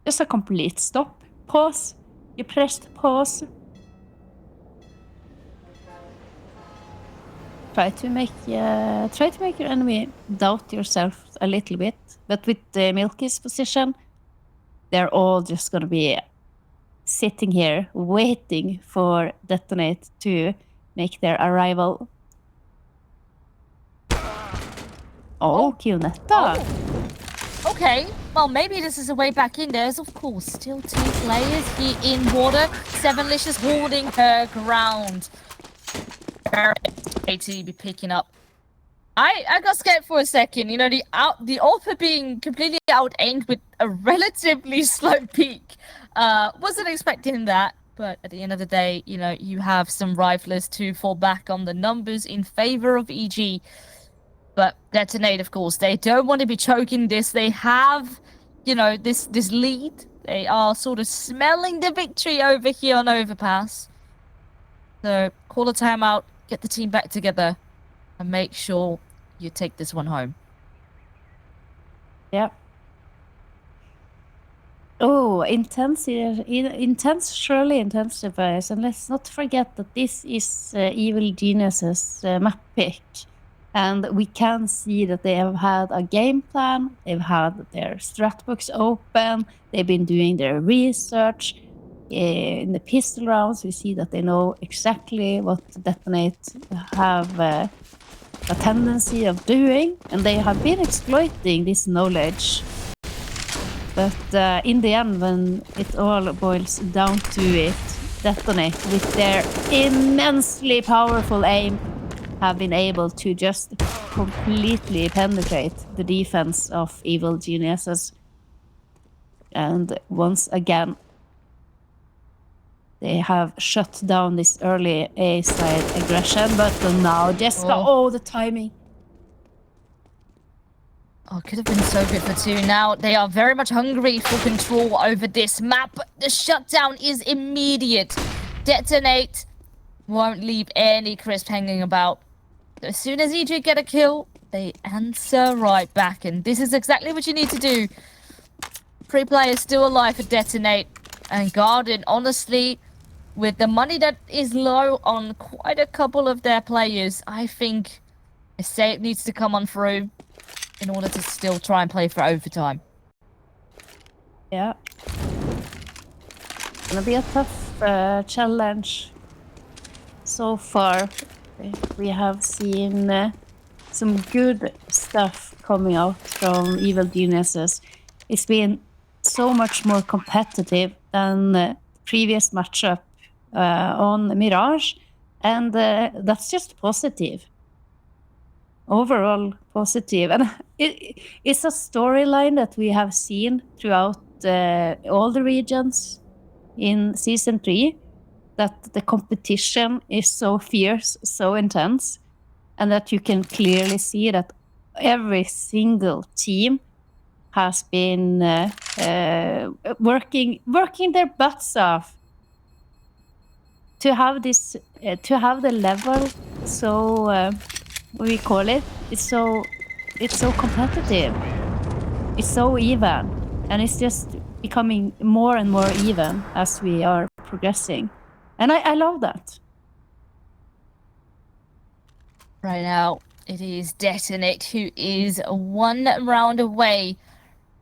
Just a complete stop. Pause. You pressed pause. Try to make your enemy doubt yourself a little bit. But with Milky's position, they're all just gonna be sitting here waiting for Detonate to make their arrival. Oh, Kionetta. Okay, well, maybe this is a way back in. There's, of course, still 2 players here in water. 7licious holding her ground. AT be picking up. I got scared for a second. You know, the Alpha being completely out-aimed with a relatively slow peak. Wasn't expecting that, but at the end of the day, you know, you have some riflers to fall back on the numbers in favor of EG. But Detonate, of course, they don't want to be choking this. They have, you know, this lead. They are sort of smelling the victory over here on Overpass. So call a timeout, get the team back together, and make sure you take this one home. Yeah. Oh, intense surely intensifies. And let's not forget that this is Evil Genius's map pick. And we can see that they have had a game plan. They've had their strat books open. They've been doing their research. In the pistol rounds, we see that they know exactly what Detonate have a tendency of doing, and they have been exploiting this knowledge. But in the end, when it all boils down to it, Detonate, with their immensely powerful aim, have been able to just completely penetrate the defense of evil geniuses. And once again, they have shut down this early A-side aggression, but now Jessica, the timing. Oh, could have been so good for 2. Now they are very much hungry for control over this map. The shutdown is immediate. Detonate won't leave any crisp hanging about. As soon as EG get a kill, they answer right back. And this is exactly what you need to do. 3 players still alive for Detonate. And Garden, honestly, with the money that is low on quite a couple of their players, I think a save needs to come on through in order to still try and play for overtime. Yeah. Gonna be a tough challenge. So far, we have seen some good stuff coming out from Evil Geniuses. It's been so much more competitive than the previous matchup on Mirage, and that's just positive. Overall positive, and it's a storyline that we have seen throughout all the regions in Season 3, that the competition is so fierce, so intense, and that you can clearly see that every single team has been working their butts off to have this, to have the level so what we call it. It's so competitive. It's so even, and it's just becoming more and more even as we are progressing, and I love that. Right now, it is Detonate who is 1 round away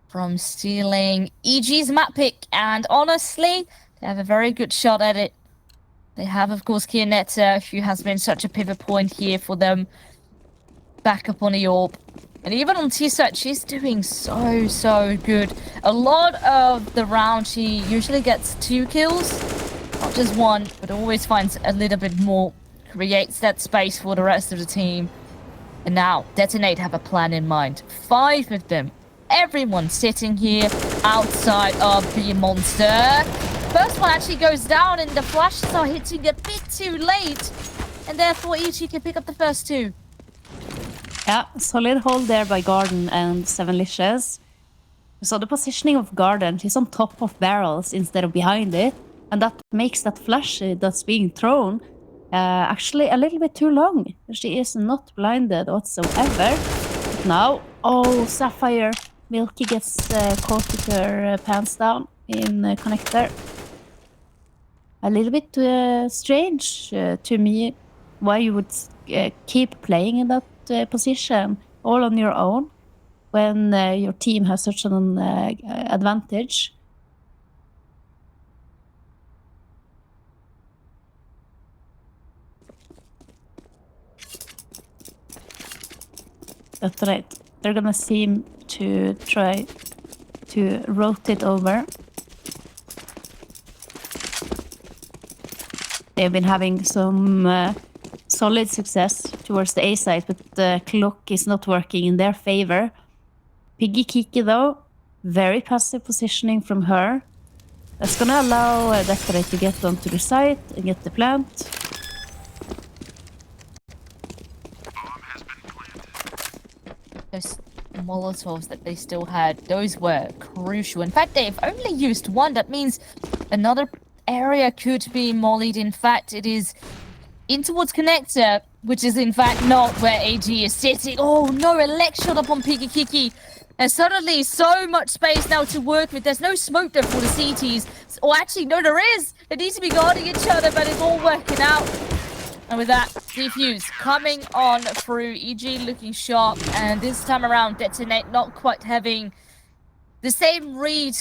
from stealing EG's map pick, and honestly, they have a very good shot at it. They have, of course, Kionetta, who has been such a pivot point here for them. Back up on the orb. And even on T-Set, she's doing so good. A lot of the round, she usually gets 2 kills. Not just 1, but always finds a little bit more. Creates that space for the rest of the team. And now, Detonate have a plan in mind. 5 of them. Everyone sitting here outside of the monster. First one actually goes down, and the flashes are hitting a bit too late. And therefore, EG can pick up the first 2. Yeah, solid hold there by Garden and 7Licious. So the positioning of Garden, she's on top of barrels instead of behind it. And that makes that flash that's being thrown actually a little bit too long. She is not blinded whatsoever. But now, Sapphire. Milky gets caught with her pants down in connector. A little bit strange to me why you would keep playing in that position all on your own when your team has such an advantage. That's right. They're gonna seem to try to rotate over. They've been having some solid success towards the A side, but the clock is not working in their favor. Piggy Kiki, though, very passive positioning from her. That's gonna allow Detonate to get onto the site and get the plant. Those Molotovs that they still had, those were crucial. In fact, they've only used 1. That means another area could be mollied. In fact, it is in towards Connector, which is in fact not where AG is sitting. Oh no, a leg shot up on Piggy Kiki. And suddenly so much space now to work with. There's no smoke there for the CTs. Or actually, no, there is. They need to be guarding each other, but it's all working out. And with that, defuse coming on through. EG looking sharp. And this time around, Detonate not quite having the same read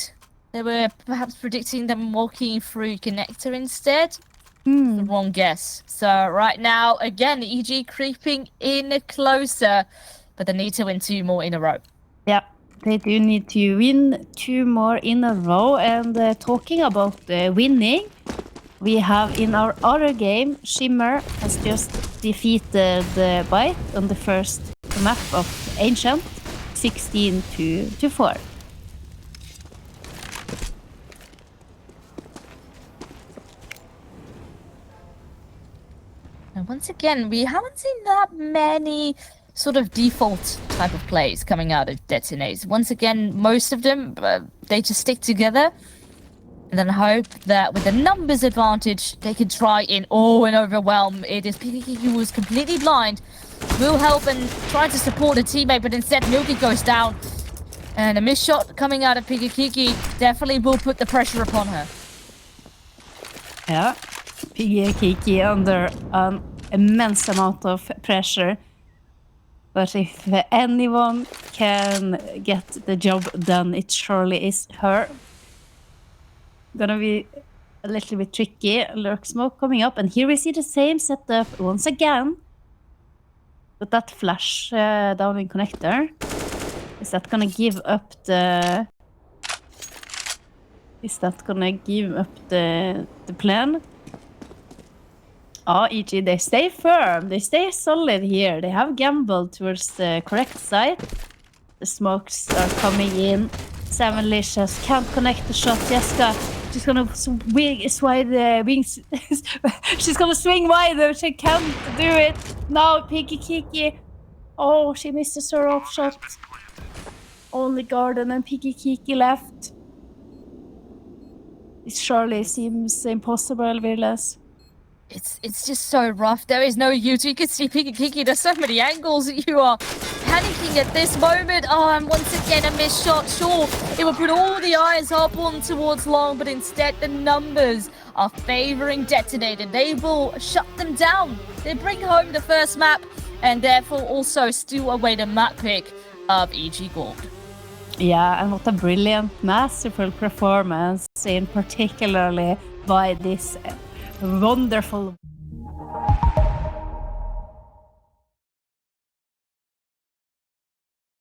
They were perhaps predicting them walking through Kionetta instead. The wrong guess. So right now, again, EG creeping in closer, but they need to win 2 more in a row. Yeah, they do need to win 2 more in a row. And talking about winning, we have in our other game, Shimmer has just defeated Bite on the first map of Ancient, 16-4. And once again, we haven't seen that many sort of default type of plays coming out of Detonate. Once again, most of them, they just stick together and then hope that with the numbers advantage, they can try and overwhelm. It is Piki who was completely blind, will help and try to support a teammate, but instead Milky goes down. And a missed shot coming out of Piki definitely will put the pressure upon her. Yeah, Kiki under an immense amount of pressure. But if anyone can get the job done, it surely is her. Gonna be a little bit tricky. Lurk smoke coming up, and here we see the same setup once again. With that flash down in connector. Is that gonna give up the... Is that gonna give up the plan? Oh, EG, they stay firm. They stay solid here. They have gambled towards the correct side. The smokes are coming in. 7licious can't connect the shot. Jessica, she's gonna swing the wings. She's gonna swing wider. She can't do it. Now, Kiki. Oh, she misses her off shot. Only Garden and Kiki left. It surely seems impossible, Virles. It's just so rough. There is no use. You can see Kiki. There's so many angles. You are panicking at this moment. Oh, and once again a missed shot. Sure, it will put all the eyes up on towards long, but instead the numbers are favoring Detonate, and they will shut them down. They bring home the first map, and therefore also steal away the map pick of EG Gold. Yeah, and what a brilliant, masterful performance, in particularly by this wonderful